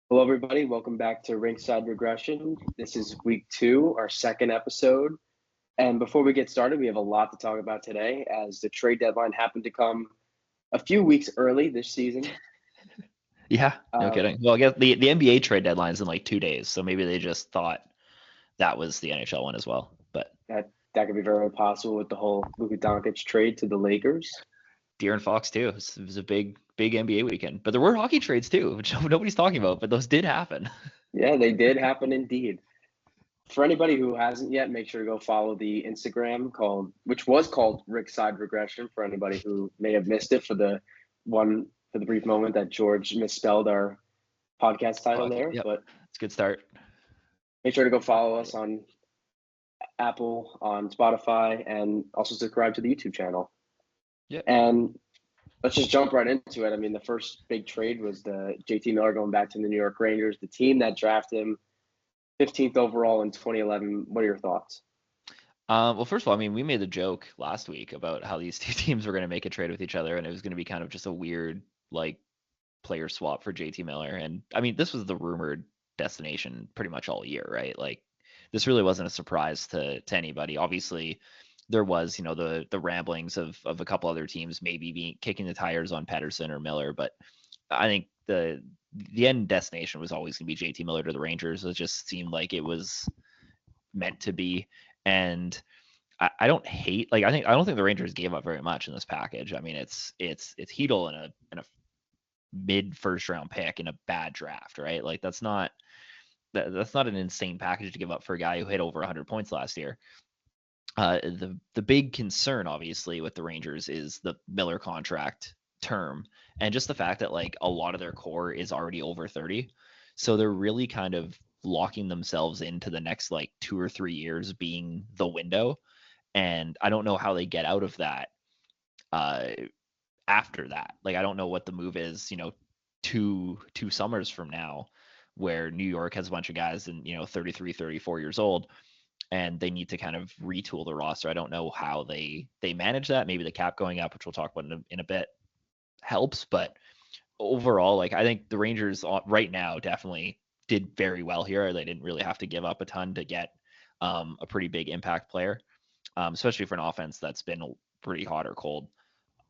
Hello, everybody. Welcome back to Rinkside Regression. This is week 2, our second episode. And before we get started, we have a lot to talk about today as the trade deadline happened to come a few weeks early this season. Yeah, no Uh, kidding. Well, I guess the NBA trade deadline is in like 2 days, so maybe they just thought that was the NHL one as well. But that could be very possible with the whole Luka Doncic trade to the Lakers. De'Aaron Fox too. It was a big NBA weekend. But there were hockey trades too, which nobody's talking about. But those did happen. Yeah, they did happen indeed. For anybody who hasn't yet, make sure to go follow the Instagram which was called Rinkside Regression. For anybody who may have missed it for the brief moment that George misspelled our podcast title Hockey. there, Yep, but it's a good start. make sure to go follow us on Apple, on Spotify, and also subscribe to the YouTube channel. Yep. And let's just jump right into it. I mean, the first big trade was the JT Miller going back to the New York Rangers, the team that drafted him 15th overall in 2011. What are your thoughts? Well, first of all, I mean, we made the joke last week about how these two teams were going to make a trade with each other, and it was going to be kind of just a weird like player swap for JT Miller. And I mean, this was the rumored destination pretty much all year, right? Like this really wasn't a surprise to anybody. Obviously, there was, the ramblings of a couple other teams maybe being kicking the tires on Pedersen or Miller, but I think the end destination was always going to be JT Miller to the Rangers. It just seemed like it was meant to be. And I don't hate I don't think the Rangers gave up very much in this package. I mean, it's Hedel in a mid first round pick in a bad draft, right? Like that's not an insane package to give up for a guy who hit over 100 points last year. The big concern, obviously, with the Rangers is the Miller contract term, and just the fact that like a lot of their core is already over 30, so they're really kind of locking themselves into the next like 2 or 3 years being the window, and I don't know how they get out of that uh, after that. Like I don't know what the move is, two summers from now, where New York has a bunch of guys and 33, 34 years old, and they need to kind of retool the roster. I don't know how they manage that. Maybe the cap going up, which we'll talk about in a bit, helps. But overall, like I think the Rangers right now definitely did very well here. They didn't really have to give up a ton to get a pretty big impact player, especially for an offense that's been pretty hot or cold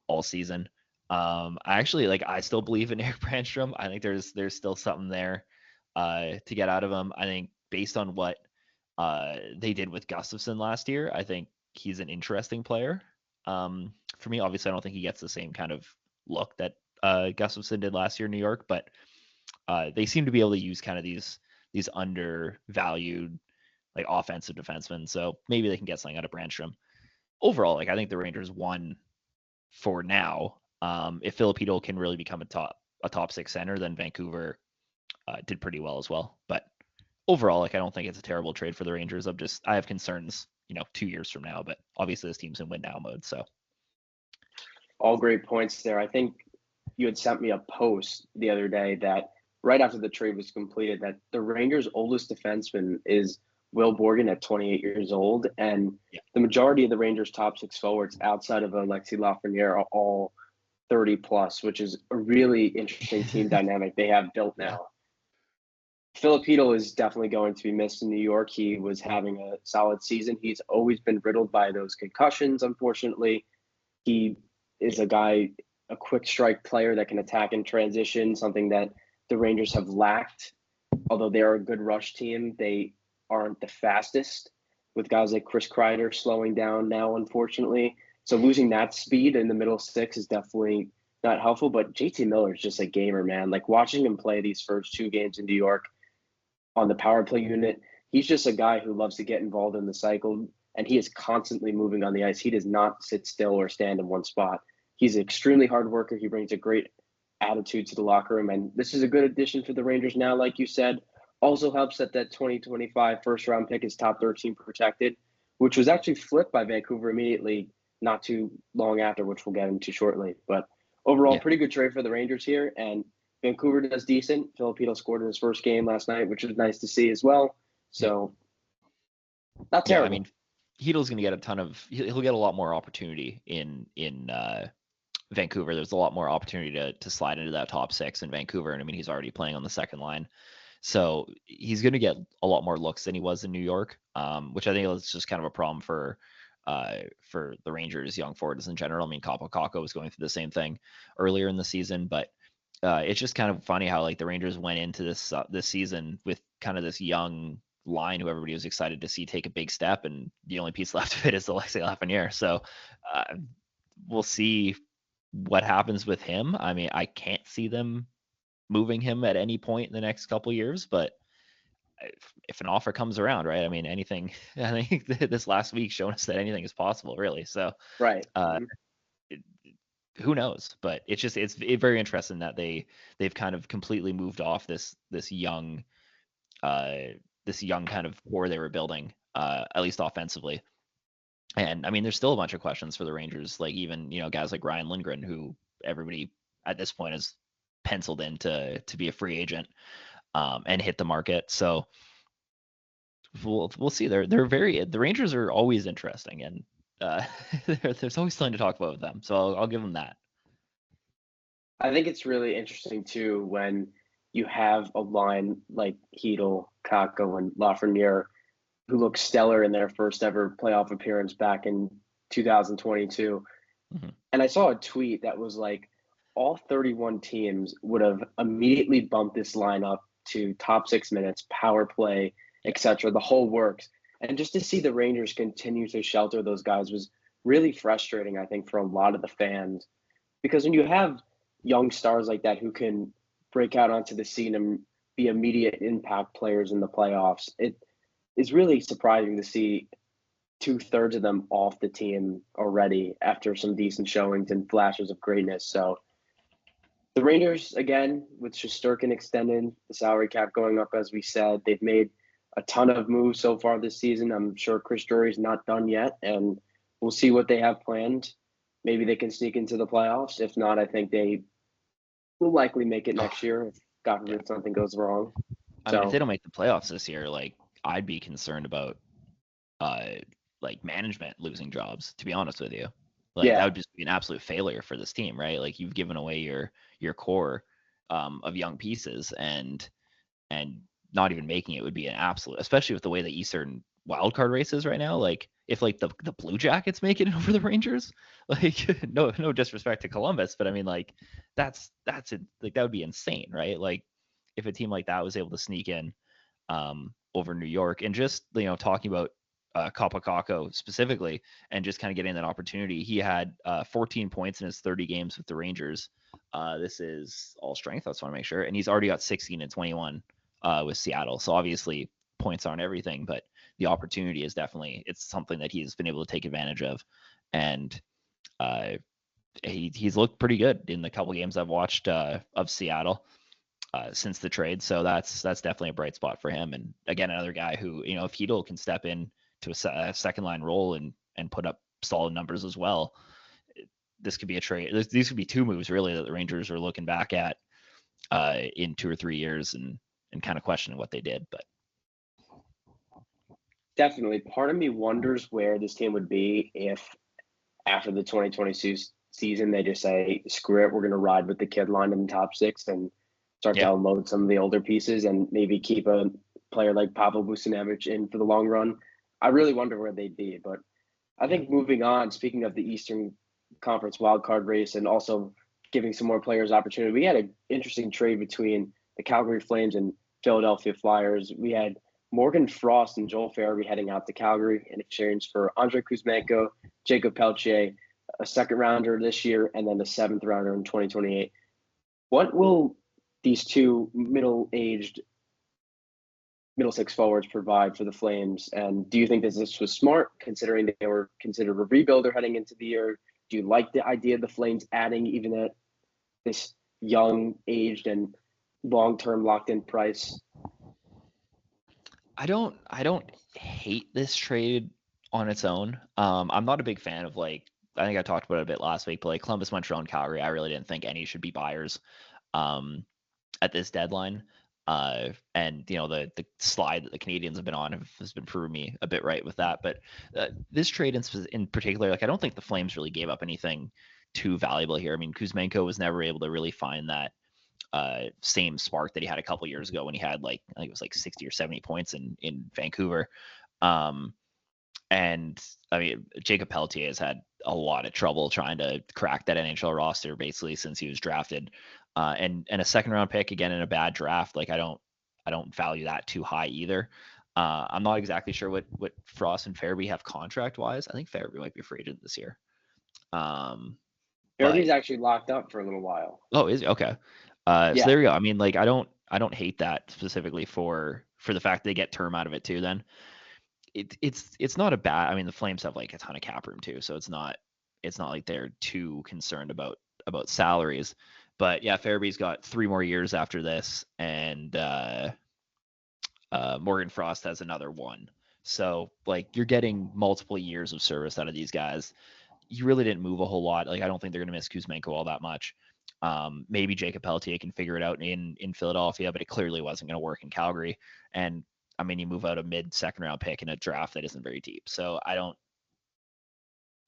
all season. I actually I still believe in Eric Brandstrom. I think there's still something there to get out of him. I think based on what they did with Gustafson last year, I think he's an interesting player. For me, obviously, I don't think he gets the same kind of look that Gustafson did last year in New York, but they seem to be able to use kind of these undervalued like offensive defensemen. So maybe they can get something out of Brandstrom. Overall, I think the Rangers won for now. If Filipino can really become a top six center, then Vancouver did pretty well as well. But overall, I don't think it's a terrible trade for the Rangers. I have concerns, 2 years from now, but obviously this team's in win now mode. So All great points there. I think you had sent me a post the other day that right after the trade was completed, that the Rangers' oldest defenseman is Will Borgen at 28 years old, and yeah, the majority of the Rangers' top 6 forwards outside of Alexi Lafreniere are all 30 plus, which is a really interesting team dynamic they have built yeah, now. Filipino is definitely going to be missed in New York. He was having a solid season. He's always been riddled by those concussions, unfortunately. He is yeah, a guy, a quick strike player that can attack in transition, something that the Rangers have lacked. Although they are a good rush team, they aren't the fastest, with guys like Chris Kreider slowing down now, unfortunately. So losing that speed in the middle six is definitely not helpful. But JT Miller is just a gamer, man. Like watching him play these first 2 games in New York on the power play unit, he's just a guy who loves to get involved in the cycle, and he is constantly moving on the ice. He does not sit still or stand in one spot. He's an extremely hard worker. He brings a great attitude to the locker room, and this is a good addition for the Rangers now, like you said. Also helps that 2025 first round pick is top 13 protected, which was actually flipped by Vancouver immediately not too long after, which we'll get into shortly. But overall, yeah, pretty good trade for the Rangers here, and Vancouver does decent. Filipino scored in his first game last night, which was nice to see as well. yeah, So not yeah. I mean, terrible. Heedle's going to get he'll get a lot more opportunity in Vancouver, there's a lot more opportunity to slide into that top 6 in Vancouver. And I mean, he's already playing on the second line. So he's going to get a lot more looks than he was in New York, which I think is just kind of a problem for the Rangers young forwards in general. I mean, Kaapo Kakko was going through the same thing earlier in the season, but it's just kind of funny how like the Rangers went into this season with kind of this young line who everybody was excited to see take a big step, and the only piece left of it is Alexei Lafreniere. So we'll see what happens with him. I mean, I can't see them moving him at any point in the next couple of years, but if an offer comes around, right? I mean, anything. I think this last week shown us that anything is possible, really. So, Right. Who knows? But it's very interesting that they've kind of completely moved off this young kind of core they were building, at least offensively. And I mean, there's still a bunch of questions for the Rangers, like even guys like Ryan Lindgren, who everybody at this point is penciled in to be a free agent and hit the market. So we'll see. The Rangers are always interesting, and there's always something to talk about with them. So I'll give them that. I think it's really interesting too when you have a line like Chytil, Kakko, and Lafreniere who looked stellar in their first ever playoff appearance back in 2022. Mm-hmm. And I saw a tweet that was like, all 31 teams would have immediately bumped this lineup to top 6 minutes, power play, etc. The whole works. And just to see the Rangers continue to shelter those guys was really frustrating, I think, for a lot of the fans. Because when you have young stars like that who can break out onto the scene and be immediate impact players in the playoffs, it is really surprising to see 2/3 of them off the team already after some decent showings and flashes of greatness. So the Rangers, again, with Shesterkin extending, the salary cap going up, as we said, they've made a ton of moves so far this season. I'm sure Chris Drury's not done yet, and we'll see what they have planned. Maybe they can sneak into the playoffs. If not, I think they will likely make it next year if, God forbid, something goes wrong. I mean, if they don't make the playoffs this year, like I'd be concerned about like management losing jobs, to be honest with you. Like that would just be an absolute failure for this team, right? Like you've given away your core of young pieces, and not even making it would be an absolute, especially with the way the Eastern wildcard race is right now. Like if like the Blue Jackets make it over the Rangers, like no disrespect to Columbus, but I mean like that's it. Like that would be insane, right? Like if a team like that was able to sneak in over New York, and just talking about Kaapo Kakko specifically, and just kind of getting that opportunity. He had 14 points in his 30 games with the Rangers. This is all strength. I just want to make sure. And he's already got 16 and 21 with Seattle. So obviously points aren't everything, but the opportunity is definitely, it's something that he's been able to take advantage of. And he's looked pretty good in the couple games I've watched of Seattle since the trade. So that's definitely a bright spot for him. And again, another guy who, if Chytil can step in to a second line role and put up solid numbers as well, this could be a trade. These could be two moves really that the Rangers are looking back at in 2 or 3 years and kind of questioning what they did. But definitely, part of me wonders where this team would be if after the 2022 season they just say, screw it, we're going to ride with the kid line in the top 6 and start to unload some of the older pieces and maybe keep a player like Pavel Buchnevich in for the long run. I really wonder where they'd be. But I think moving on, speaking of the Eastern Conference wildcard race and also giving some more players opportunity, we had an interesting trade between the Calgary Flames and Philadelphia Flyers. We had Morgan Frost and Joel Farabee heading out to Calgary in exchange for Andrei Kuzmenko, Jacob Pelletier, a second rounder this year, and then a 7th rounder in 2028. What will these two middle-aged middle 6 forwards provide for the Flames? And do you think this was smart, considering they were considered a rebuilder heading into the year? Do you like the idea of the Flames adding even at this young, aged, and long-term locked-in price? I don't hate this trade on its own. I'm not a big fan of I think I talked about it a bit last week, but Columbus, Montreal, and Calgary, I really didn't think any should be buyers at this deadline. And the slide that the Canadians have been on has been proving me a bit right with that. But this trade in particular, I don't think the Flames really gave up anything too valuable here. I mean, Kuzmenko was never able to really find that same spark that he had a couple years ago when he had like, I think it was like 60 or 70 points in Vancouver. And I mean, Jacob Pelletier has had a lot of trouble trying to crack that NHL roster basically since he was drafted. And a second round pick again in a bad draft, like I don't value that too high either. I'm not exactly sure what Frost and Farabee have contract wise. I think Farabee might be a free agent this year. Farabee's actually locked up for a little while. Oh, is he? Okay. Yeah. So there we go. I mean, like I don't hate that specifically for the fact they get term out of it too. Then it's not a bad. I mean, the Flames have like a ton of cap room too, so it's not like they're too concerned about salaries. But yeah, Farabee's got 3 more years after this, and Morgan Frost has another 1. So like you're getting multiple years of service out of these guys. You really didn't move a whole lot. Like I don't think they're going to miss Kuzmenko all that much. Maybe Jacob Pelletier can figure it out in Philadelphia, but it clearly wasn't going to work in Calgary. And I mean, you move out a mid-second round pick in a draft that isn't very deep. So I don't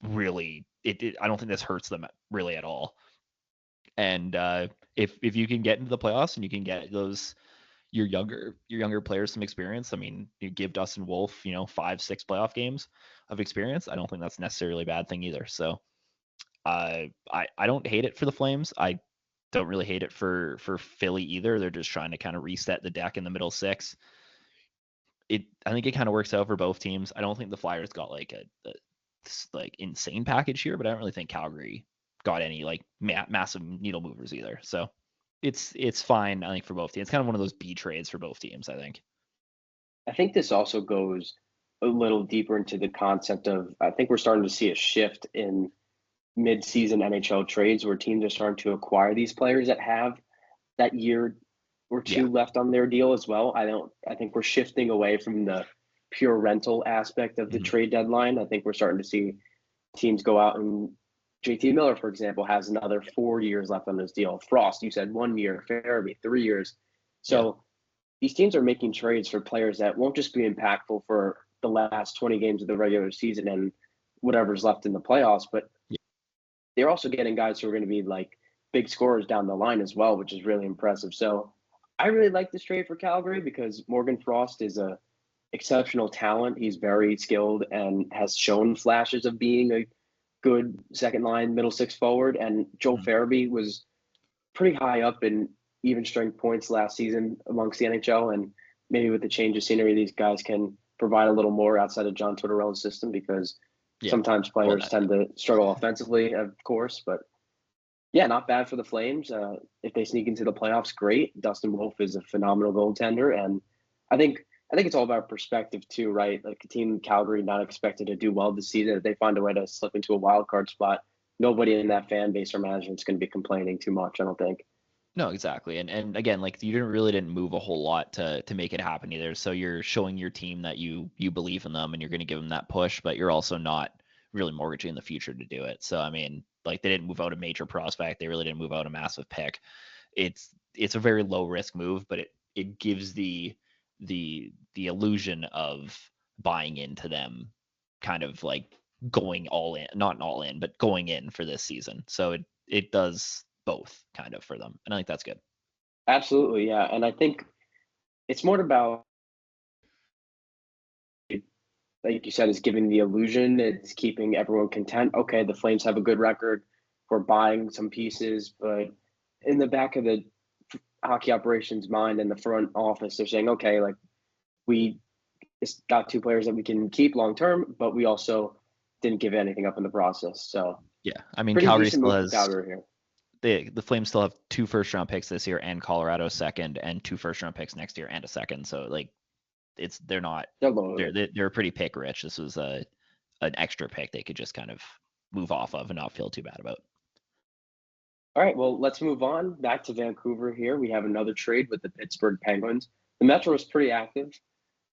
really, I don't think this hurts them really at all. And if you can get into the playoffs and you can get those your younger players some experience, I mean, you give Dustin Wolf 5-6 playoff games of experience. I don't think that's necessarily a bad thing either. So I don't hate it for the Flames. I don't really hate it for Philly either. They're just trying to kind of reset the deck in the middle 6. I think it kind of works out for both teams. I don't think the Flyers got like a like insane package here, but I don't really think Calgary got any like massive needle movers either. So it's fine, I think, for both teams. It's kind of one of those B trades for both teams, I think. I think this also goes a little deeper into the concept of, I think we're starting to see a shift in mid-season NHL trades where teams are starting to acquire these players that have that year or two left on their deal as well. I think we're shifting away from the pure rental aspect of the trade deadline. I think we're starting to see teams go out, and JT Miller, for example, has another 4 years left on his deal. Frost, you said 1 year. Farabee, 3 years. So these teams are making trades for players that won't just be impactful for the last 20 games of the regular season and whatever's left in the playoffs, but they're also getting guys who are going to be like big scorers down the line as well, which is really impressive. So I really like this trade for Calgary because Morgan Frost is a exceptional talent. He's very skilled and has shown flashes of being a good second line middle 6 forward. And Joel Farabee was pretty high up in even strength points last season amongst the NHL. And maybe with the change of scenery, these guys can provide a little more outside of John Tortorella's system because sometimes players tend to struggle offensively, of course. But yeah, not bad for the Flames. If they sneak into the playoffs, great. Dustin Wolf is a phenomenal goaltender. And I think it's all about perspective too, right? Like a team Calgary not expected to do well this season. If they find a way to slip into a wild card spot, nobody in that fan base or management is going to be complaining too much, I don't think. No, exactly. And again, like you didn't move a whole lot to make it happen either. So you're showing your team that you believe in them and you're going to give them that push, but you're also not really mortgaging the future to do it. So I mean, like they didn't move out a major prospect. They really didn't move out a massive pick. It's a very low risk move, but it gives the illusion of buying into them, kind of like going all in, not all in, but going in for this season. So it does both kind of for them, and I think that's good. Absolutely, yeah. And I think it's more about, like you said, is giving the illusion. It's keeping everyone content. Okay, the Flames have a good record. We're buying some pieces, but in the back of the hockey operations mind and the front office, they're saying, okay, like we got 2 players that we can keep long term, but we also didn't give anything up in the process. So yeah, I mean, Calgary still has Calgary here. The Flames still have 2 first-round picks this year and Colorado second, and 2 first-round picks next year and a second. So like, they're pretty pick rich. This was an extra pick they could just kind of move off of and not feel too bad about. All right, well, let's move on back to Vancouver here. We have another trade with the Pittsburgh Penguins. The Metro is pretty active.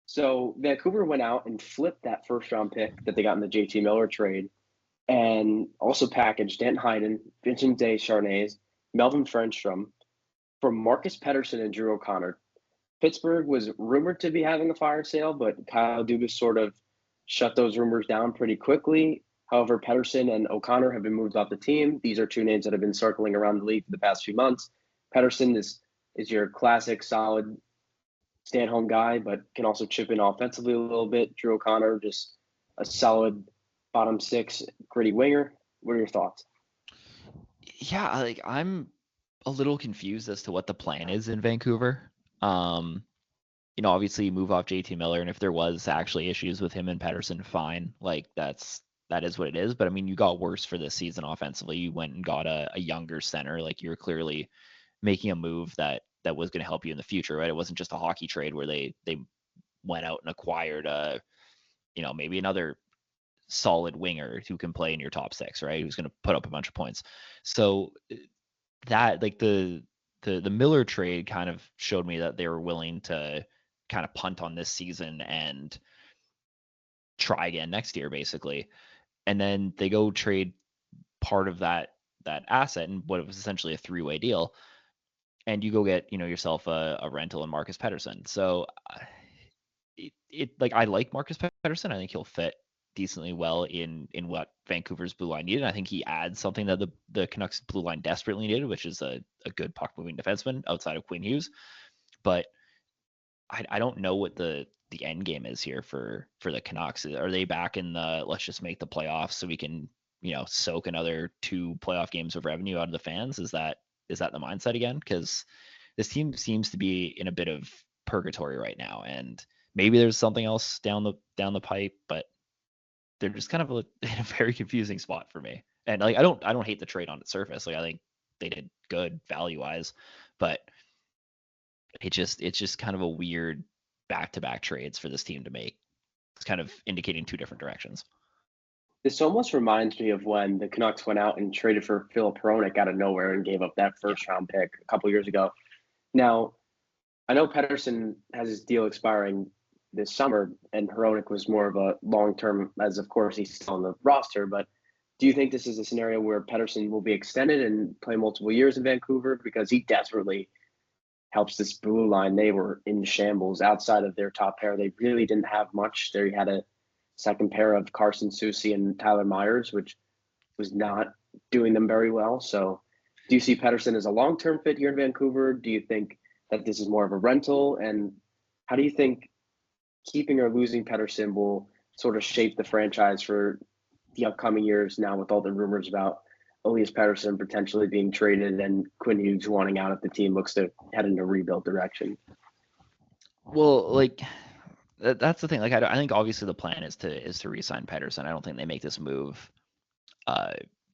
So Vancouver went out and flipped that first-round pick that they got in the JT Miller trade and also packaged Dan Hyden, Vincent Descharnais, Melvin Frenstrom for Marcus Pettersson and Drew O'Connor. Pittsburgh was rumored to be having a fire sale, but Kyle Dubas sort of shut those rumors down pretty quickly. However, Pedersen and O'Connor have been moved off the team. These are two names that have been circling around the league for the past few months. Pedersen is your classic, solid, stay-at-home guy, but can also chip in offensively a little bit. Drew O'Connor, just a solid bottom six, gritty winger. What are your thoughts? Yeah, like I'm a little confused as to what the plan is in Vancouver. Um, Obviously you move off JT Miller, and if there was actually issues with him and Pedersen, fine. Like that is what it is. But I mean, you got worse for this season offensively. You went and got a younger center. Like you were clearly making a move that was going to help you in the future, right? It wasn't just a hockey trade where they went out and acquired maybe another solid winger who can play in your top six, right? Who's going to put up a bunch of points. So that like the Miller trade kind of showed me that they were willing to kind of punt on this season and try again next year, basically. And then they go trade part of that asset and what was essentially a three-way deal, and you go get yourself a rental in Marcus Pedersen. So I like Marcus Pedersen. I think he'll fit decently well in what Vancouver's blue line needed. I think he adds something that the Canucks blue line desperately needed, which is a good puck moving defenseman outside of Quinn Hughes. But I don't know what the end game is here for the Canucks. Are they back in the let's just make the playoffs so we can soak another 2 playoff games of revenue out of the fans? Is that the mindset again? Because this team seems to be in a bit of purgatory right now, and maybe there's something else down the pipe, but they're just kind of in a very confusing spot for me. And like I don't hate the trade on its surface. Like I think they did good value wise, but it's just kind of a weird back-to-back trades for this team to make. It's kind of indicating 2 different directions. This almost reminds me of when the Canucks went out and traded for Filip Hronek out of nowhere and gave up that first-round pick a couple years ago. Now, I know Pedersen has his deal expiring this summer, and Hronek was more of a long-term, as of course he's still on the roster. But do you think this is a scenario where Pedersen will be extended and play multiple years in Vancouver? Because he desperately helps this blue line. They were in shambles outside of their top pair. They really didn't have much. They had a second pair of Carson Soucy and Tyler Myers, which was not doing them very well. So do you see Pedersen as a long-term fit here in Vancouver? Do you think that this is more of a rental? And how do you think keeping or losing Pedersen will sort of shape the franchise for the upcoming years now with all the rumors about Elias Pettersson potentially being traded and Quinn Hughes wanting out if the team looks to head in a rebuild direction? Well, like that's the thing. Like I think obviously the plan is to re-sign Pettersson. I don't think they make this move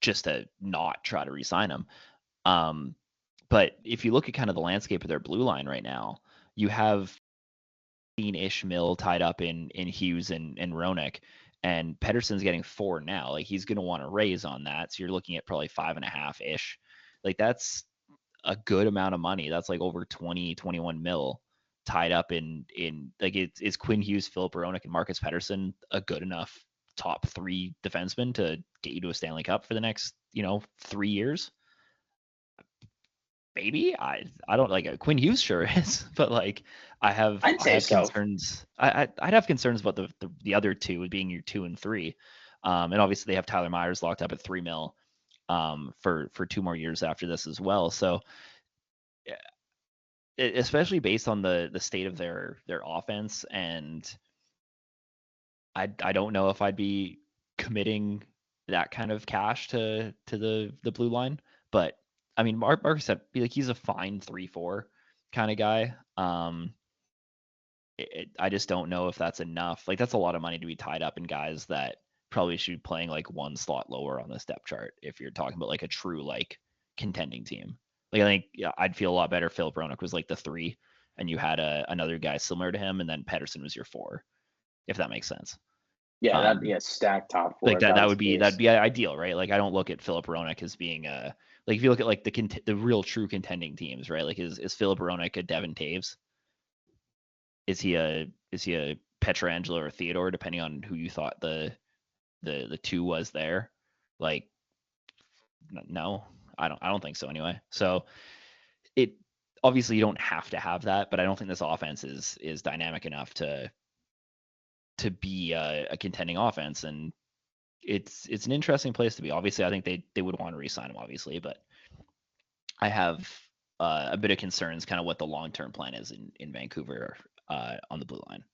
just to not try to re-sign him. But if you look at kind of the landscape of their blue line right now, you have ish mil tied up in Hughes and Hronek, and Pettersson's getting 4 now. Like he's going to want to raise on that. So you're looking at probably 5.5 ish. Like that's a good amount of money. That's like over 21 mil tied up in like is Quinn Hughes, Filip Hronek, and Marcus Pettersson a good enough top 3 defensemen to get you to a Stanley Cup for the next 3 years? Maybe I don't like Quinn Hughes sure is, but like I'd have concerns. I'd have concerns about the other 2 being your 2 and 3, and obviously they have Tyler Myers locked up at 3 mil for 2 more years after this as well. So especially based on the state of their offense, and I don't know if I'd be committing that kind of cash to the blue line, but I mean, Marcus said like he's a fine 3-4 kind of guy. I just don't know if that's enough. Like that's a lot of money to be tied up in guys that probably should be playing like 1 slot lower on this depth chart if you're talking about like a true like contending team. Like I think I'd feel a lot better if Filip Hronek was like the 3 and you had another guy similar to him, and then Pettersson was your 4, if that makes sense. Yeah, that'd be a stacked top 4. Like that'd be ideal, right? Like I don't look at Filip Hronek as being like if you look at like the real true contending teams, right? Like is Filip Hronek a Devin Taves? Is he a Pietrangelo or Theodore, depending on who you thought the 2 was there? Like no, I don't think so anyway. So it obviously you don't have to have that, but I don't think this offense is dynamic enough to be a contending offense. And it's an interesting place to be. Obviously, I think they would want to re-sign him, obviously, but I have a bit of concerns, kind of what the long-term plan is in Vancouver on the blue line.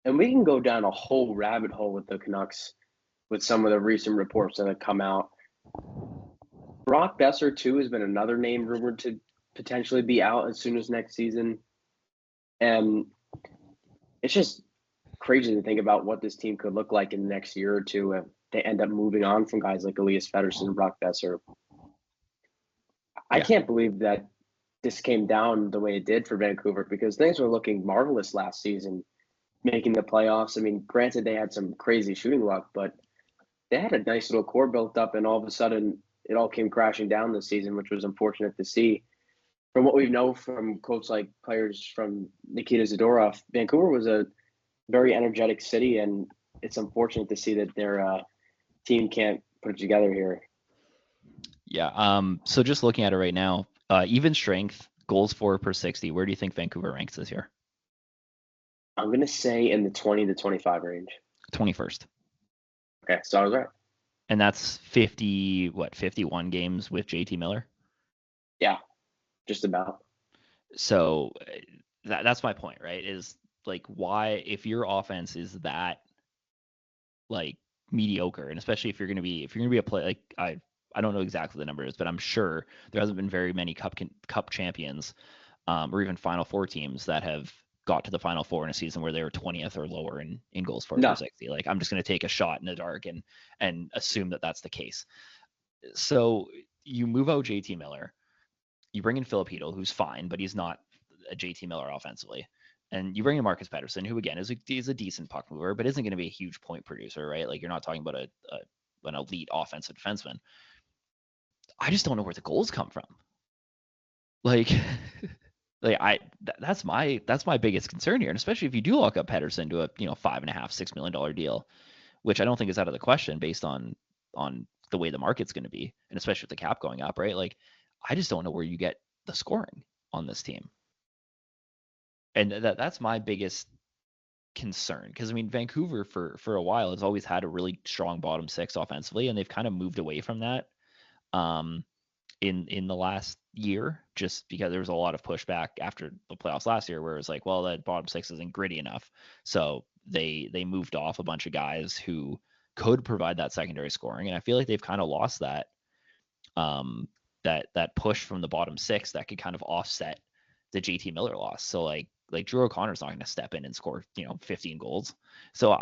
And we can go down a whole rabbit hole with the Canucks with some of the recent reports that have come out. Brock Besser, too, has been another name rumored to potentially be out as soon as next season. And it's just crazy to think about what this team could look like in the next year or two if they end up moving on from guys like Elias Pettersson and Brock Besser. I can't believe that this came down the way it did for Vancouver because things were looking marvelous last season, making the playoffs. I mean, granted, they had some crazy shooting luck, but they had a nice little core built up, and all of a sudden it all came crashing down this season, which was unfortunate to see. From what we know from quotes like players from Nikita Zadorov, Vancouver was a very energetic city, and it's unfortunate to see that their team can't put it together here. Yeah. So just looking at it right now, even strength, goals for per 60. Where do you think Vancouver ranks this year? I'm going to say in the 20 to 25 range. 21st. Okay, so I was right. And that's 51 games with JT Miller? Yeah, just about. So that's my point, right? Is like, why, if your offense is that like mediocre, and especially if you're going to be a player, like I don't know exactly the numbers, but I'm sure there hasn't been very many cup champions or even Final Four teams that have got to the Final Four in a season where they were 20th or lower in goals for per 60. Like, I'm just going to take a shot in the dark and assume that that's the case. So you move out JT Miller, you bring in Filipino, who's fine, but he's not a JT Miller offensively. And you bring in Marcus Pettersson, who again is a decent puck mover, but isn't going to be a huge point producer, right? Like, you're not talking about an elite offensive defenseman. I just don't know where the goals come from. Like, that's my biggest concern here, and especially if you do lock up Pettersson to a $5.5-6 million deal, which I don't think is out of the question based on the way the market's going to be, and especially with the cap going up, right? Like, I just don't know where you get the scoring on this team, and that's my biggest concern, because I mean, Vancouver for a while has always had a really strong bottom six offensively, and they've kind of moved away from that in the last year, just because there was a lot of pushback after the playoffs last year, where it was like, well, that bottom six isn't gritty enough, so they moved off a bunch of guys who could provide that secondary scoring, and I feel like they've kind of lost that that push from the bottom six that could kind of offset the JT Miller loss. So like Drew O'Connor's not going to step in and score 15 goals. So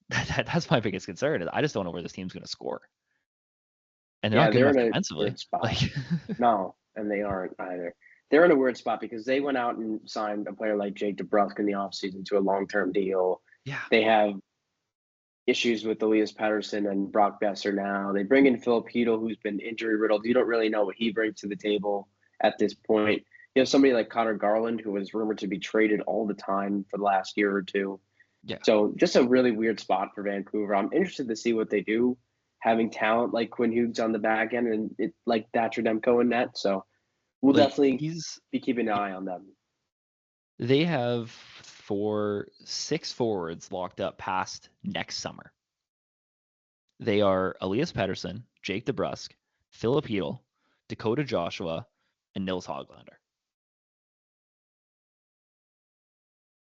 that's my biggest concern. Is I just don't know where this team's going to score. And they're not good enough defensively. No, and they aren't either. They're in a weird spot because they went out and signed a player like Jake DeBrusk in the offseason to a long-term deal. Yeah. They have issues with Elias Pettersson and Brock Besser now. They bring in Filipino, who's been injury-riddled. You don't really know what he brings to the table at this point. You have somebody like Connor Garland, who was rumored to be traded all the time for the last year or two. Yeah. So just a really weird spot for Vancouver. I'm interested to see what they do, having talent like Quinn Hughes on the back end and like Thatcher Demko in net. So we'll definitely be keeping an eye on them. They have 6 forwards locked up past next summer. They are Elias Pettersson, Jake DeBrusk, Filipino, Dakota Joshua, and Nils Hoglander.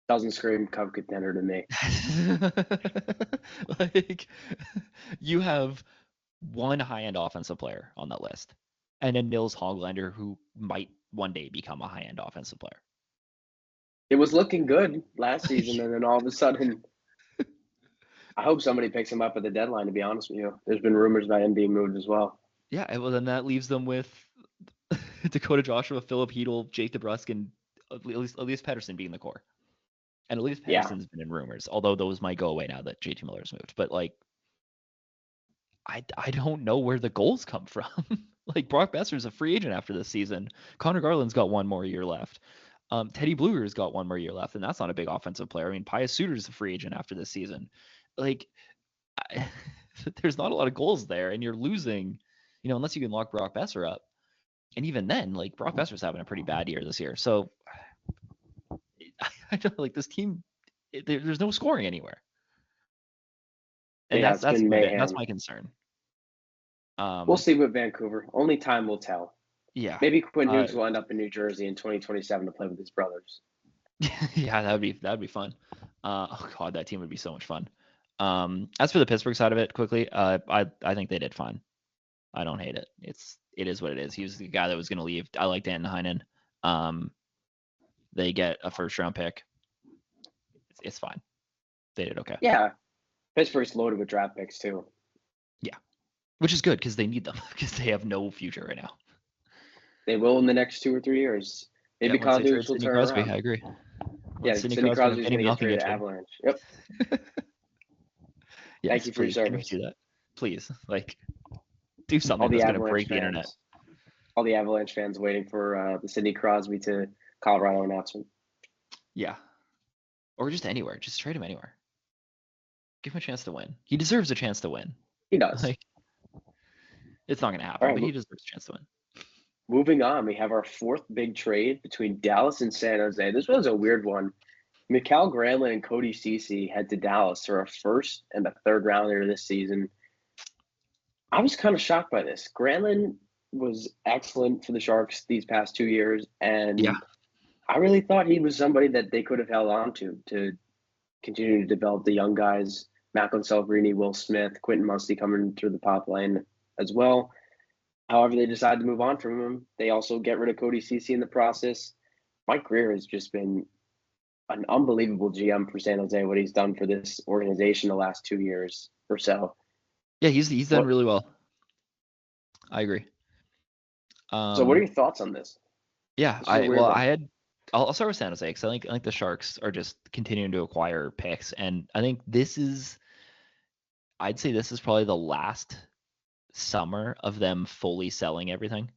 Doesn't scream cup contender to me. Like, you have one high-end offensive player on that list, and then Nils Hoglander, who might one day become a high-end offensive player. It was looking good last season, and then all of a sudden, I hope somebody picks him up at the deadline, to be honest with you. There's been rumors about him being moved as well. Yeah, well, then that leaves them with Dakota Joshua, Filipino, Jake DeBrusk, and Elias Pettersson being the core. And Elias Pettersson's been in rumors, although those might go away now that JT Miller's moved. But like, I don't know where the goals come from. Like, Brock Besser's a free agent after this season. Connor Garland's got one more year left. Teddy Blueger's got one more year left, and that's not a big offensive player. I mean, Pius Suter's a free agent after this season. Like, there's not a lot of goals there, and you're losing, unless you can lock Brock Besser up. And even then, like, Brock Besser's having a pretty bad year this year. So I don't like this team. There's no scoring anywhere. And Yeah, that's it's been that's mayhem. my concern. We'll see with Vancouver. Only time will tell. Yeah. Maybe Quinn Uh, Hughes will end up in New Jersey in 2027 to play with his brothers. yeah, that'd be fun. Oh god, that team would be so much fun. As for the Pittsburgh side of it, quickly, I think they did fine. I don't hate it. It is what it is. He was the guy that was going to leave. I like Dan Heinen. They get a first round pick. It's fine. They did okay. Yeah, Pittsburgh's loaded with draft picks too. Yeah, which is good because they need them because they have no future right now. They will in the next 2 or 3 years. Maybe Once Kyle they trade Dubas will Sidney turn Crosby, around. I agree. Yeah, Sidney Sidney Crosby and Crosby's Kenny going to get Malkin traded get to traded. Avalanche. Yep. Yes, Thank you for your please. Can we service. do that? Please, like, do All something the that's going to Avalanche break the fans, internet. all the Avalanche fans waiting for the Sidney Crosby to Colorado announcement. Yeah, or just anywhere. Just trade him anywhere. Give him a chance to win. He deserves a chance to win. He does. Like, it's not going to All happen, right, but he deserves a chance to win. moving on, we have our fourth big trade between Dallas and San Jose. This was a weird one. Mikael Granlund and Cody Ceci head to Dallas for a first and a third rounder this season. I was kind of shocked by this. Granlund was excellent for the Sharks these past 2 years, and Yeah. I really thought he was somebody that they could have held on to continue to develop the young guys. Macklin Celebrini, Will Smith, Quentin Musty coming through the top lane as well. However, they decide to move on from him. They also get rid of Cody Ceci in the process. Mike Grier has just been an unbelievable GM for San Jose, what he's done for this organization the last 2 years or so. Yeah, he's done really well. I agree. So what are your thoughts on this? Yeah, This is a weird one. I'll start with San Jose because I think the Sharks are just continuing to acquire picks, and I think I'd say this is probably the last summer of them fully selling everything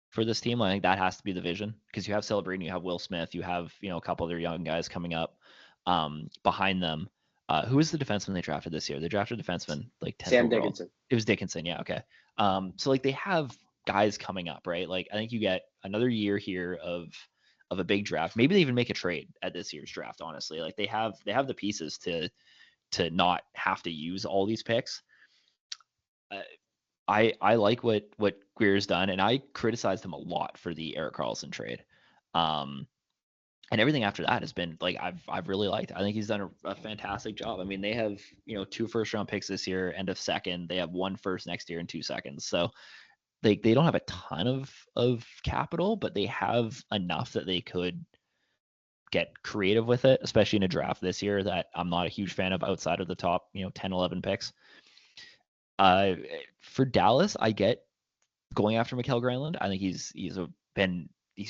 for this team. I think that has to be the vision because you have Celebrini, you have Will Smith, you have a couple other young guys coming up behind them. Who was the defenseman they drafted this year? They drafted a defenseman like 10th Sam overall. Dickinson. It was Dickinson, yeah, okay. So like they have guys coming up, right? Like I think you get another year here of a big draft. Maybe they even make a trade at this year's draft. Honestly, like they have the pieces to not have to use all these picks. I like what Grier's done, and I criticized him a lot for the Erik Karlsson trade. And everything after that has been like I've really liked. I think he's done a fantastic job. I mean, they have 2 first-round picks this year, end of second. They have 1 first next year and 2 seconds. So they don't have a ton of capital, but they have enough that they could get creative with it, especially in a draft this year that I'm not a huge fan of outside of the top 10, 11 picks. For Dallas, I get going after Mikael Granlund. I think he's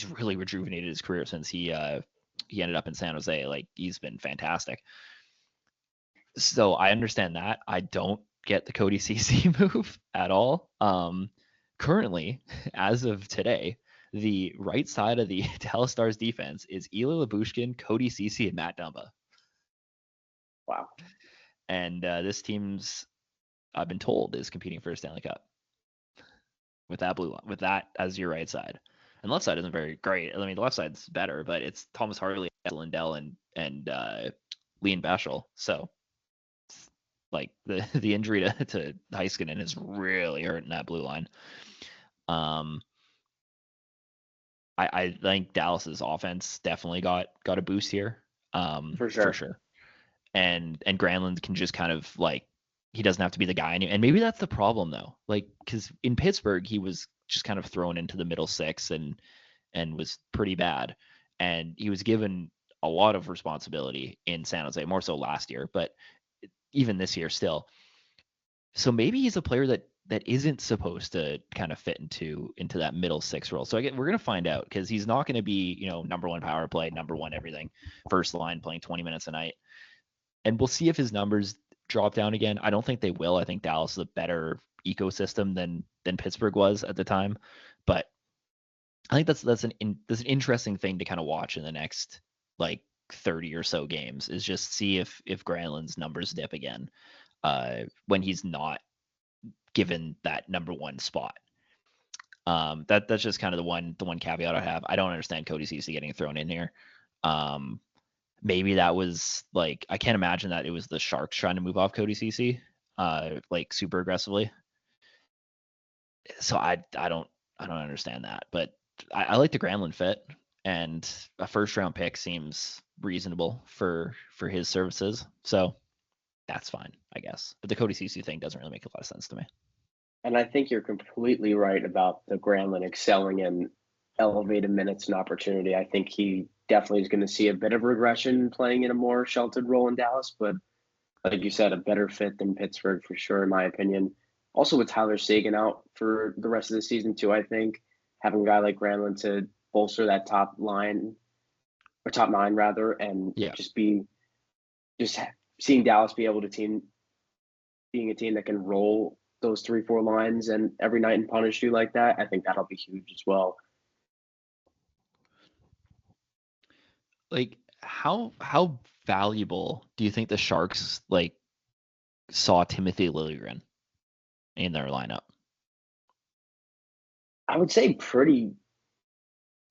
really rejuvenated his career since he ended up in San Jose. Like he's been fantastic. So I understand that. I don't get the Cody Ceci move at all. Currently, as of today, the right side of the Dallas Stars defense is Ilya Lyubushkin, Cody Ceci, and Matt Dumba. Wow. And this team's, I've been told, is competing for a Stanley Cup with that as your right side. And the left side isn't very great. I mean, the left side's better, but it's Thomas Harley, Lindell, and Leon Bashel. So, like the injury to Heiskanen is really hurting that blue line. I think Dallas's offense definitely got a boost here. For sure. And Granlund can just kind of like, he doesn't have to be the guy anymore. And maybe that's the problem though. Like, because in Pittsburgh he was just kind of thrown into the middle six and was pretty bad. And he was given a lot of responsibility in San Jose, more so last year, but even this year still. So maybe he's a player that isn't supposed to kind of fit into that middle six role. So we're going to find out because he's not going to be, number 1 power play, number 1 everything, first line playing 20 minutes a night. And we'll see if his numbers drop down again. I don't think they will. I think Dallas is a better ecosystem than Pittsburgh was at the time. But I think that's an interesting thing to kind of watch in the next like 30 or so games is just see if Granlund's numbers dip again when he's not given that number 1 spot. That's just kind of the one caveat I have. I don't understand Cody Ceci getting thrown in here. Maybe that was like, I can't imagine that it was the Sharks trying to move off Cody Ceci. like super aggressively. So I don't understand that, but I like the Granlund fit, and a first round pick seems reasonable for his services. So that's fine, I guess. But the Cody Ceci thing doesn't really make a lot of sense to me. And I think you're completely right about the Granlund excelling in elevated minutes and opportunity. I think he definitely is going to see a bit of regression playing in a more sheltered role in Dallas, but like you said, a better fit than Pittsburgh for sure, in my opinion. Also, with Tyler Sagan out for the rest of the season too, I think having a guy like Granlund to bolster that top line or top nine rather, and Yeah. just seeing Dallas be able to being a team that can roll those 3-4 lines and every night and punish you like that, I think that'll be huge as well. Like how valuable do you think the Sharks like saw Timothy Liljegren in their lineup? I would say pretty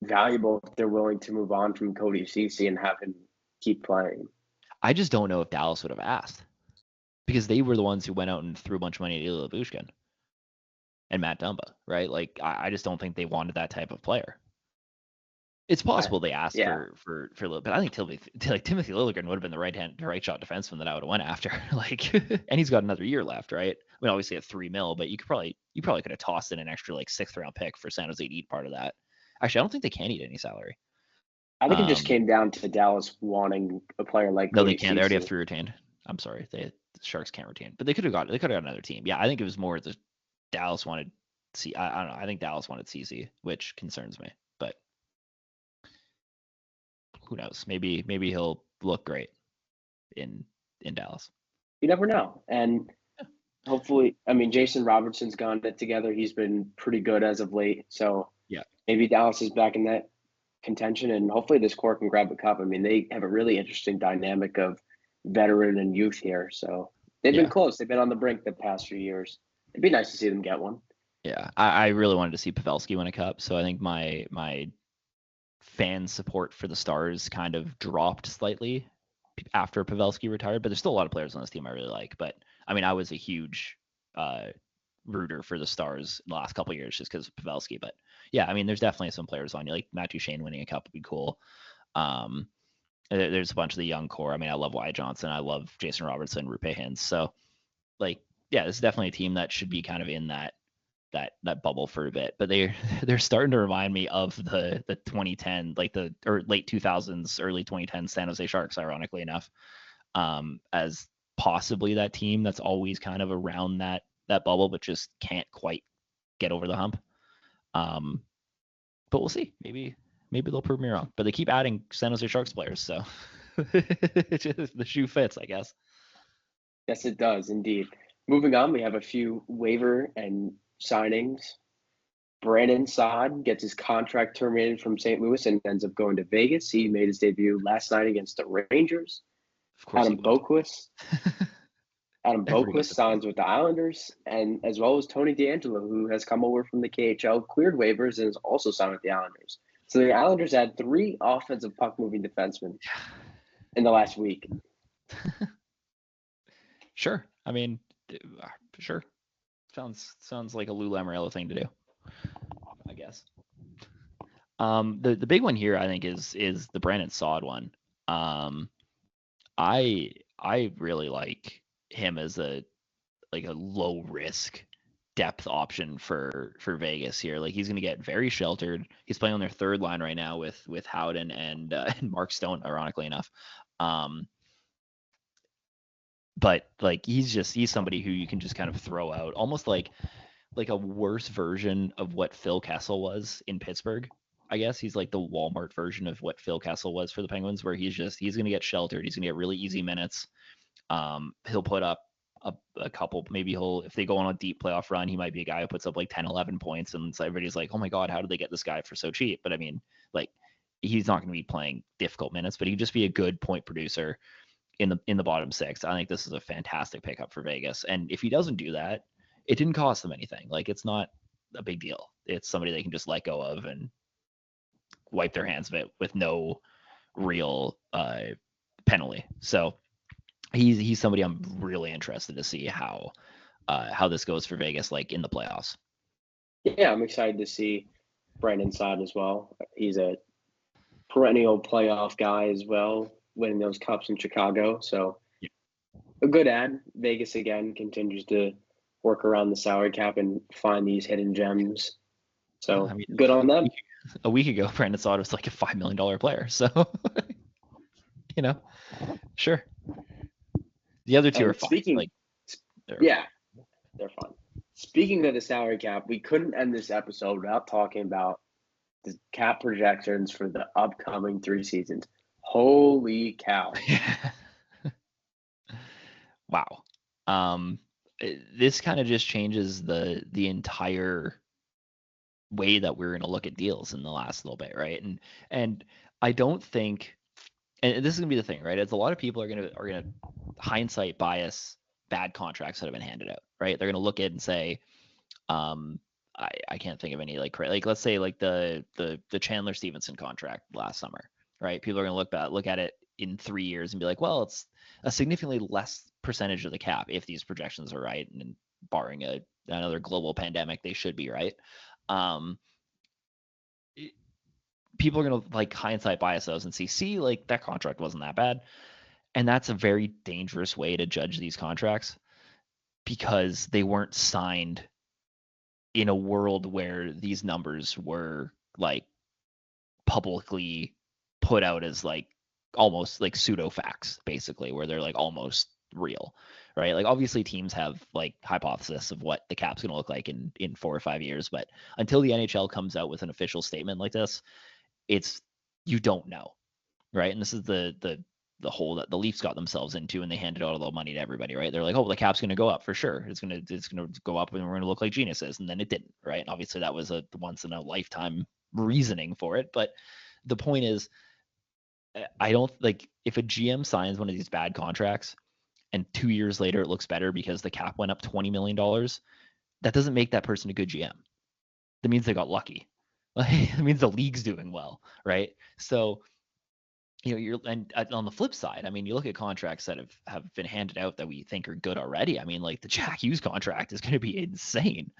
valuable if they're willing to move on from Cody Ceci and have him keep playing. I just don't know if Dallas would have asked, because they were the ones who went out and threw a bunch of money at Ilya Lyubushkin and Matt Dumba, right? Like I just don't think they wanted that type of player. It's possible they asked Yeah, for but I think Timothy Liljegren would have been the right shot defenseman that I would have went after. Like, and he's got another year left, right? I mean, obviously at $3 million, but you probably could have tossed in an extra like 6th round pick for San Jose to eat part of that. Actually, I don't think they can eat any salary. I think it just came down to Dallas wanting a player like No, they Cody can't. They already have Ceci. 3 retained. I'm sorry, the Sharks can't retain, but they could have got another team. Yeah, I think it was more the Dallas wanted. I don't know. I think Dallas wanted CC, which concerns me, but who knows? Maybe he'll look great in Dallas. You never know. And hopefully, I mean, Jason Robertson's gotten it together. He's been pretty good as of late. So Yeah. maybe Dallas is back in that contention, and hopefully this core can grab a cup. I mean, they have a really interesting dynamic of veteran and youth here. So they've been Yeah. close. They've been on the brink the past few years. It'd be nice to see them get one. Yeah. I really wanted to see Pavelski win a cup, so I think my fan support for the Stars kind of dropped slightly after Pavelski retired, but there's still a lot of players on this team I really like. But I mean, I was a huge rooter for the Stars in the last couple of years just because of Pavelski. But yeah, I mean, there's definitely some players on you, like Matthew Shane winning a cup would be cool. There's a bunch of the young core. I mean, I love Wyatt Johnson, I love Jason Robertson, Rupe Hintz. So like, yeah, this is definitely a team that should be kind of in that bubble for a bit, but they're starting to remind me of the 2010, like or late 2000s, early 2010s San Jose Sharks, ironically enough, as possibly that team that's always kind of around that bubble, but just can't quite get over the hump. But we'll see. Maybe they'll prove me wrong. But they keep adding San Jose Sharks players, so the shoe fits, I guess. Yes, it does indeed. Moving on, we have a few waiver and signings. Brandon Saad gets his contract terminated from St. Louis and ends up going to Vegas. He made his debut last night against the Rangers. Of course, Adam Boqvist Everybody goes to signs with the Islanders, and as well as Tony DeAngelo, who has come over from the KHL, cleared waivers, and is also signed with the Islanders. So the Islanders had 3 offensive puck-moving defensemen in the last week. Sure. I mean, sure. Sounds like a Lou Lamoriello thing to do, I guess. The big one here, I think, is the Brandon Saad one. I really like him as a low risk depth option for Vegas here. Like, he's going to get very sheltered. He's playing on their third line right now with Howden and Mark Stone, ironically enough. But like, he's somebody who you can just kind of throw out, almost like a worse version of what Phil Kessel was in Pittsburgh. I guess he's like the Walmart version of what Phil Kessel was for the Penguins, where he's going to get sheltered. He's going to get really easy minutes. He'll put up a couple, maybe if they go on a deep playoff run, he might be a guy who puts up like 10, 11 points. And so everybody's like, oh my God, how did they get this guy for so cheap? But I mean, like, he's not going to be playing difficult minutes, but he'd just be a good point producer in the bottom 6. I think this is a fantastic pickup for Vegas. And if he doesn't do that, it didn't cost them anything. Like, it's not a big deal. It's somebody they can just let go of and wipe their hands of it with no real penalty. So he's somebody I'm really interested to see how this goes for Vegas, like in the playoffs. Yeah, I'm excited to see Brandon Saad as well. He's a perennial playoff guy as well, winning those cups in Chicago. So Yeah. a good ad. Vegas again continues to work around the salary cap and find these hidden gems. I So mean, good on them. a week ago, Brandon Saad was like a $5 million player. So, you know, sure. The other two are And fine. speaking, Like, they're yeah, they're fun. Speaking of the salary cap, we couldn't end this episode without talking about the cap projections for the upcoming 3 seasons. Holy cow. wow. This kind of just changes the entire way that we're going to look at deals in the last little bit, right? And I don't think, and this is going to be the thing, right? It's a lot of people are going to hindsight bias bad contracts that have been handed out, right? They're going to look at it and say, I can't think of any like let's say like the Chandler Stevenson contract last summer, right? People are going to look at it in 3 years and be like, well, it's a significantly less percentage of the cap if these projections are right, and barring another global pandemic, they should be right. Um, People are going to like hindsight bias those and see like that contract wasn't that bad, and that's a very dangerous way to judge these contracts because they weren't signed in a world where these numbers were like publicly put out as like almost like pseudo facts, basically, where they're like almost real, right? Like obviously teams have like hypothesis of what the cap's going to look like in 4 or 5 years, but until the NHL comes out with an official statement like this, it's you don't know, right? And this is the hole that the Leafs got themselves into, and they handed out all the money to everybody, right? They're like, oh, well, the cap's going to go up for sure. It's gonna go up, and we're going to look like geniuses, and then it didn't, right? And obviously that was a once in a lifetime reasoning for it, but the point is, I don't like if a GM signs one of these bad contracts and 2 years later it looks better because the cap went up $20 million. That doesn't make that person a good GM. That means they got lucky. It means the league's doing well, right? So you're and on the flip side, I mean, you look at contracts that have been handed out that we think are good already. I mean, like the Jack Hughes contract is going to be insane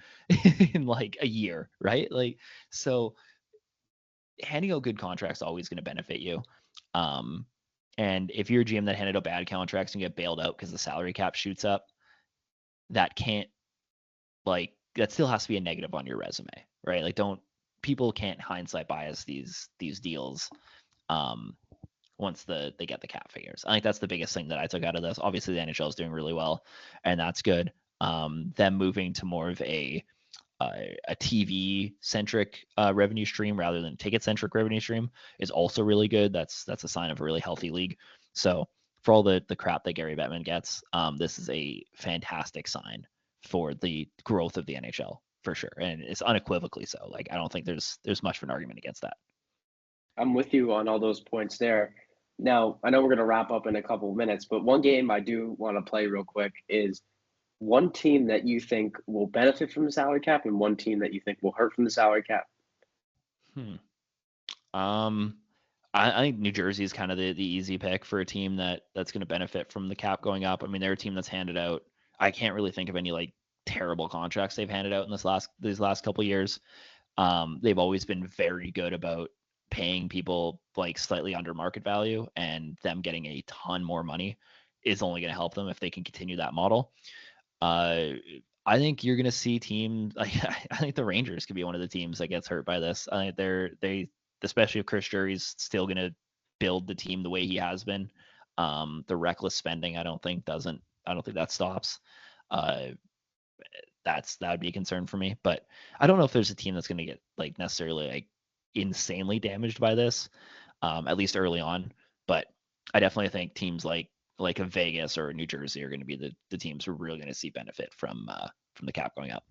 in like a year, right? Like, so handing out good contracts is always going to benefit you. Um, and if you're a GM that handed out bad contracts and get bailed out because the salary cap shoots up, that can't that still has to be a negative on your resume, right? Like, don't people can't hindsight bias these deals. Um, Once they get the cap figures. I think that's the biggest thing that I took out of this. Obviously, the NHL is doing really well, and that's good. Them moving to more of a TV centric revenue stream rather than ticket centric revenue stream is also really good. That's a sign of a really healthy league. So for all the crap that Gary Bettman gets, this is a fantastic sign for the growth of the NHL for sure, and it's unequivocally so. Like, I don't think there's much of an argument against that. I'm with you on all those points there. Now, I know we're going to wrap up in a couple of minutes, but one game I do want to play real quick is one team that you think will benefit from the salary cap and one team that you think will hurt from the salary cap. Hmm. Um, I think New Jersey is kind of the easy pick for a team that's going to benefit from the cap going up. I mean, they're a team that's handed out. I can't really think of any like terrible contracts they've handed out in these last couple of years. They've always been very good about paying people like slightly under market value, and them getting a ton more money is only going to help them if they can continue that model. Uh, I think you're going to see teams. I think the Rangers could be one of the teams that gets hurt by this. I think they especially if Chris Drury's still going to build the team the way he has been. The reckless spending, I don't think that stops. Uh, that would be a concern for me. But I don't know if there's a team that's going to get like necessarily like insanely damaged by this, at least early on. But I definitely think teams like a Vegas or a New Jersey are going to be the teams who are really going to see benefit from the cap going up.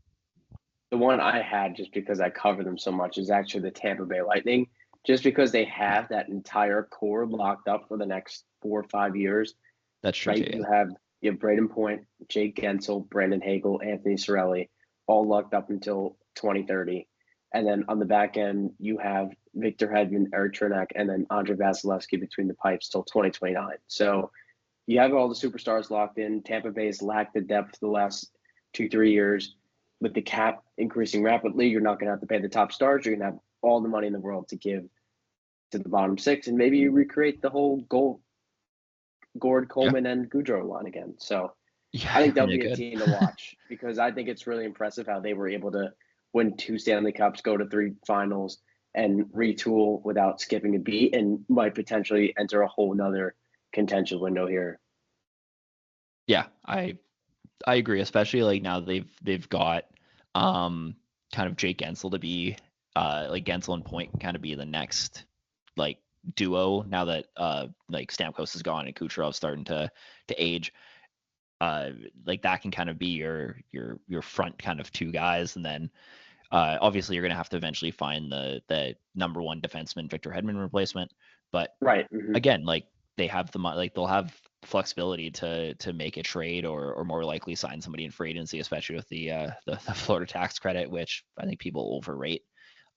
The one I had, just because I cover them so much, is actually the Tampa Bay Lightning, just because they have that entire core locked up for the next 4 or 5 years. That's true Right? too. Yeah. You have Braden Point, Jake Gensel, Brandon Hagel, Anthony Cirelli, all locked up until 2030. And then on the back end, you have Victor Hedman, Eric Chernak, and then Andre Vasilevsky between the pipes till 2029. So you have all the superstars locked in. Tampa Bay has lacked the depth the last 2-3 years. With the cap increasing rapidly, you're not going to have to pay the top stars. You're going to have all the money in the world to give to the bottom six, and maybe you recreate the whole Gord, Yeah. Coleman, and Goudreau line again. So Yeah, I think I they'll mean, it be a could. team to watch because I think it's really impressive how they were able to win 2 Stanley Cups, go to 3 finals, and retool without skipping a beat, and might potentially enter a whole nother contention window here. Yeah, I agree, especially like now they've got kind of Jake Gensel to be like Gensel and Point can kind of be the next like duo now that like Stamkos is gone and Kucherov's starting to age. Like that can kind of be your front kind of two guys, and then obviously you're gonna have to eventually find the number one defenseman Victor Hedman replacement. But Right. Mm-hmm. again, like they have like they'll have flexibility to make a trade or more likely sign somebody in free agency, especially with the Florida tax credit, which I think people overrate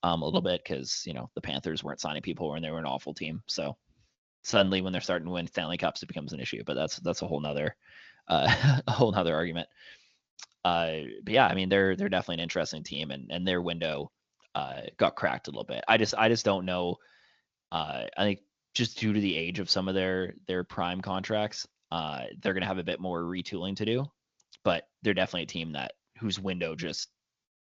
a little bit because the Panthers weren't signing people when they were an awful team. So suddenly when they're starting to win Stanley Cups, it becomes an issue. But that's a whole nother a whole nother argument. But yeah, I mean they're definitely an interesting team, and their window got cracked a little bit. I just don't know. I think just due to the age of some of their prime contracts, they're going to have a bit more retooling to do. But they're definitely a team whose window just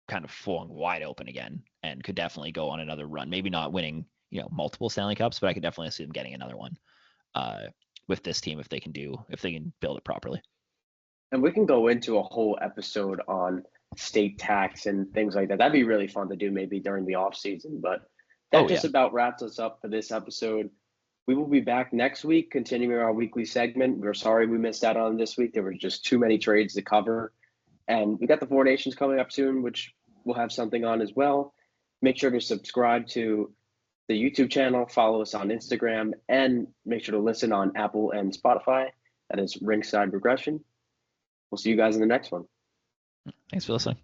kind of flung wide open again and could definitely go on another run. Maybe not winning multiple Stanley Cups, but I could definitely see them getting another one with this team if they can build it properly. And we can go into a whole episode on state tax and things like that. That'd be really fun to do maybe during the off season. But that just about wraps us up for this episode. We will be back next week, continuing our weekly segment. We're sorry we missed out on this week. There were just too many trades to cover. And we got the Four Nations coming up soon, which we'll have something on as well. Make sure to subscribe to the YouTube channel, follow us on Instagram, and make sure to listen on Apple and Spotify. That is Rinkside Regression. We'll see you guys in the next one. Thanks for listening.